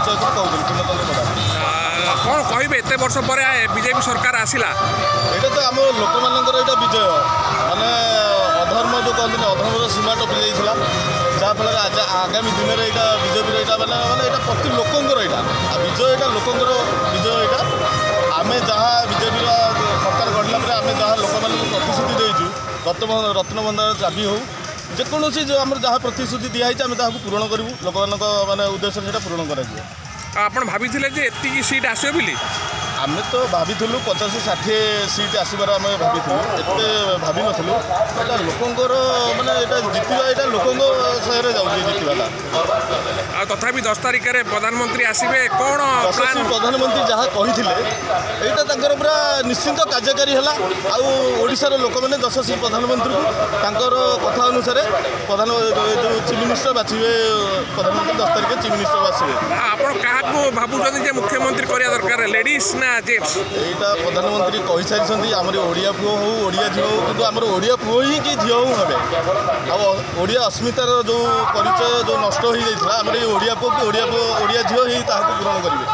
ପରିଚୟ କରି କହୁଛନ୍ତି ପୂର୍ଣ୍ଣଚନ୍ଦ୍ର ପ୍ରଧାନ। କ'ଣ କହିବେ ଏତେ ବର୍ଷ ପରେ ବିଜେପି ସରକାର ଆସିଲା? ଏଇଟା ତ ଆମ ଲୋକମାନଙ୍କର ଏଇଟା ବିଜୟ, ମାନେ ଅଧର୍ମ ଯେଉଁ କହନ୍ତିନି ଅଧର୍ମର ସୀମା ଟପି ଯାଇଥିଲା, ଯାହାଫଳରେ ଆଗାମୀ ଦିନରେ ଏଇଟା ବିଜେପିର ଏଇଟା ମାନେ ଏଇଟା ପ୍ରତି ଲୋକଙ୍କର ଏଇଟା ବିଜୟ, ଏଇଟା ଲୋକଙ୍କର ବିଜୟ। ଏଇଟା ଆମେ ଯାହା ବିଜେପିର ସରକାର ଗଢ଼ିଲା ପରେ ଆମେ ଯାହା ଲୋକମାନଙ୍କୁ ପ୍ରତିଶ୍ରୁତି ଦେଇଛୁ, ରତ୍ନଭଣ୍ଡାର ଚାବି ହେଉ ଯେକୌଣସି ଯେଉଁ ଆମର ଯାହା ପ୍ରତିଶ୍ରୁତି ଦିଆହେଇଛି ଆମେ ତାହାକୁ ପୂରଣ କରିବୁ। ଲୋକମାନଙ୍କ ମାନେ ଉଦ୍ଦେଶ୍ୟରେ ସେଇଟା ପୂରଣ କରାଯିବ। ଆପଣ ଭାବିଥିଲେ ଯେ ଏତିକି ସିଟ୍ ଆସିବ ବୋଲି? ଆମେ ତ ଭାବିଥିଲୁ 50-60 ସିଟ୍ ଆସିବାର ଆମେ ଭାବିଥିଲୁ, ଏତେ ଭାବିନଥିଲୁ। ଏଇଟା ଲୋକଙ୍କର ମାନେ ଏଇଟା ଜିତିବା, ଏଇଟା ଲୋକଙ୍କ ସାଙ୍ଗରେ ଯାଉଛି ଜିତିବାଟା। ଆଉ ତଥାପି 10 ତାରିଖରେ ପ୍ରଧାନମନ୍ତ୍ରୀ ଆସିବେ, କ'ଣ ପ୍ଲାନ୍? ପ୍ରଧାନମନ୍ତ୍ରୀ ଯାହା କହିଥିଲେ ଏଇଟା ତାଙ୍କର ପୁରା ନିଶ୍ଚିନ୍ତ କାର୍ଯ୍ୟକାରୀ ହେଲା। ଆଉ ଓଡ଼ିଶାର ଲୋକମାନେ ଯଶସ୍ୱୀ ପ୍ରଧାନମନ୍ତ୍ରୀକୁ ତାଙ୍କର କଥା ଅନୁସାରେ ଯେଉଁ ଚିଫ୍ ମିନିଷ୍ଟର ବାଛିବେ, ପ୍ରଧାନମନ୍ତ୍ରୀ 10 ତାରିଖରେ ଚିଫ୍ ମିନିଷ୍ଟର ବାଛିବେ। ଆପଣ କାହାକୁ ଭାବୁଛନ୍ତି ଯେ ମୁଖ୍ୟମନ୍ତ୍ରୀ କରିବା ଦରକାର, ଲେଡିଜ୍ ନା ଜେଣ୍ଟସ୍? ଏଇଟା ପ୍ରଧାନମନ୍ତ୍ରୀ କହିସାରିଛନ୍ତି, ଆମର ଓଡ଼ିଆ ପୁଅ ହେଉ ଓଡ଼ିଆ ଝିଅ ହେଉ, କିନ୍ତୁ ଆମର ଓଡ଼ିଆ ପୁଅ ହିଁ କି ଝିଅ ହେଉ ହେବେ। ଆଉ ଓଡ଼ିଆ ଅସ୍ମିତାର ଯେଉଁ ପରିଚୟ ଯେଉଁ ନଷ୍ଟ ହୋଇଯାଇଥିଲା, ଆମର ଏଇ ଓଡ଼ିଆ ପୁଅ କି ଓଡ଼ିଆ ଝିଅ ହିଁ ତାହାକୁ ପୂରଣ କରିବେ।